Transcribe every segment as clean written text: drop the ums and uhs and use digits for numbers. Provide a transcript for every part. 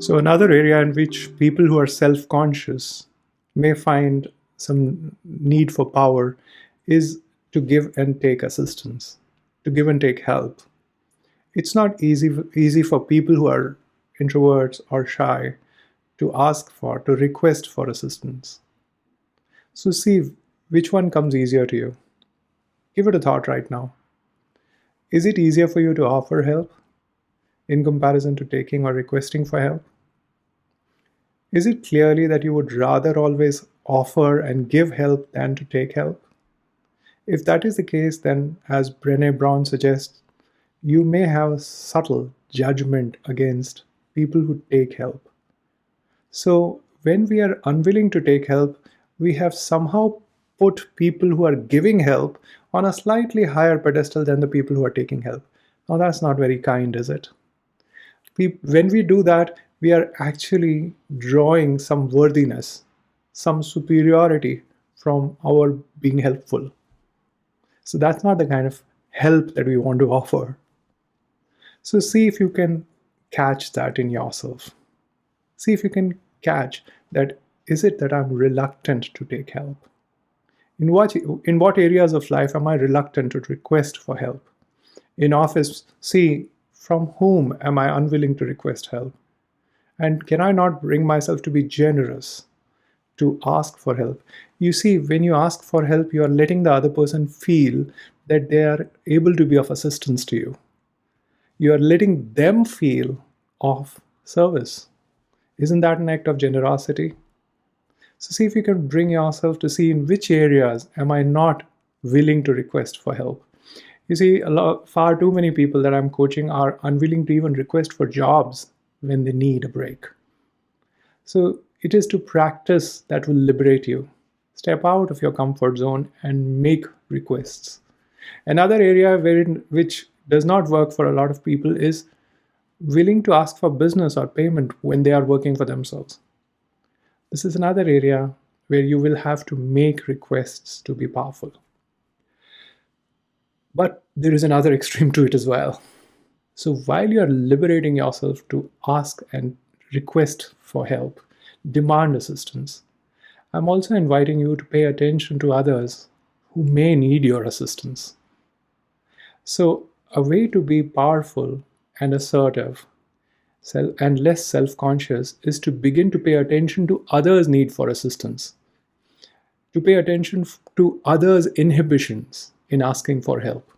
So, another area in which people who are self conscious may find some need for power is to give and take assistance, to give and take help. It's not easy for people who are introverts or shy to ask for, to request for assistance. So, see which one comes easier to you. Give it a thought right now. Is it easier for you to offer help in comparison to taking or requesting for help? Is it clearly that you would rather always offer and give help than to take help? If that is the case, then, as Brené Brown suggests, you may have a subtle judgment against people who take help. So, when we are unwilling to take help, we have somehow put people who are giving help on a slightly higher pedestal than the people who are taking help. Now, that's not very kind, is it? When we do that, we are actually drawing some worthiness, some superiority from our being helpful. So that's not the kind of help that we want to offer. So see if you can catch that in yourself. See if you can catch that. Is it that I'm reluctant to take help? In what areas of life am I reluctant to request for help? In office, see from whom am I unwilling to request help? And can I not bring myself to be generous to ask for help? You see, when you ask for help, you are letting the other person feel that they are able to be of assistance to you. You are letting them feel of service. Isn't that an act of generosity? So see if you can bring yourself to see in which areas am I not willing to request for help. You see, far too many people that I'm coaching are unwilling to even request for jobs when they need a break. So it is to practice that will liberate you. Step out of your comfort zone and make requests. Another area which does not work for a lot of people is willing to ask for business or payment when they are working for themselves. This is another area where you will have to make requests to be powerful. But there is another extreme to it as well. So while you are liberating yourself to ask and request for help, demand assistance, I'm also inviting you to pay attention to others who may need your assistance. So, a way to be powerful and assertive and less self conscious is to begin to pay attention to others' need for assistance, to pay attention to others' inhibitions in asking for help.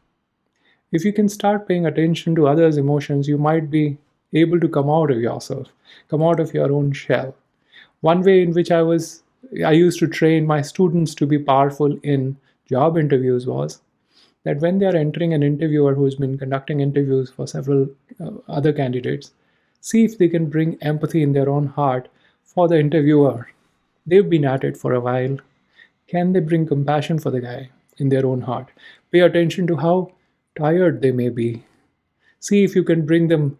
If you can start paying attention to others' emotions, you might be able to come out of yourself, come out of your own shell. One way in which I used to train my students to be powerful in job interviews was that when they are entering an interviewer who's been conducting interviews for several other candidates, see if they can bring empathy in their own heart for the interviewer. They've been at it for a while. Can they bring compassion for the guy in their own heart? Pay attention to how tired they may be. See if you can bring them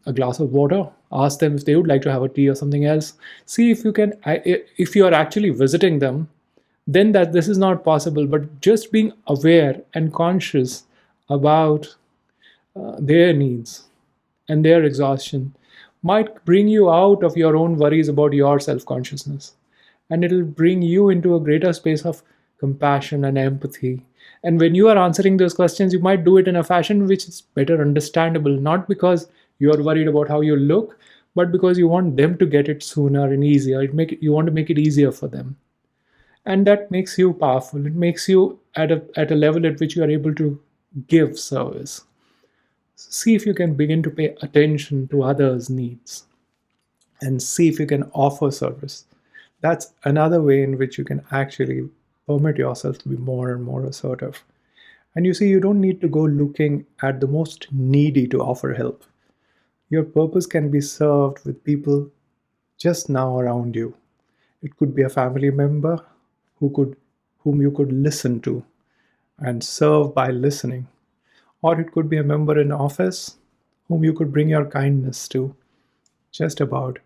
a glass of water. Ask them if they would like to have a tea or something else. See if you can, if you are actually visiting them, then that this is not possible. But just being aware and conscious about their needs and their exhaustion might bring you out of your own worries about your self-consciousness, and it'll bring you into a greater space of compassion and empathy. And when you are answering those questions, you might do it in a fashion which is better understandable, not because you are worried about how you look, but because you want them to get it sooner and easier. You want to make it easier for them, and that makes you powerful. It makes you at a level at which you are able to give service. See if you can begin to pay attention to others' needs and see if you can offer service. That's another way in which you can actually permit yourself to be more and more assertive. And you see, you don't need to go looking at the most needy to offer help. Your purpose can be served with people just now around you. It could be a family member whom you could listen to and serve by listening. Or it could be a member in office whom you could bring your kindness to. Just about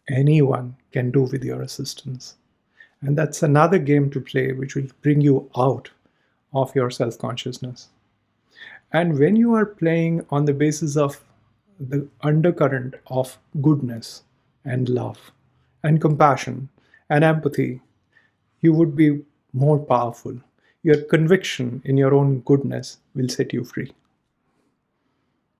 anyone can do with your assistance. And that's another game to play which will bring you out of your self consciousness. And when you are playing on the basis of the undercurrent of goodness and love and compassion and empathy, you would be more powerful. Your conviction in your own goodness will set you free.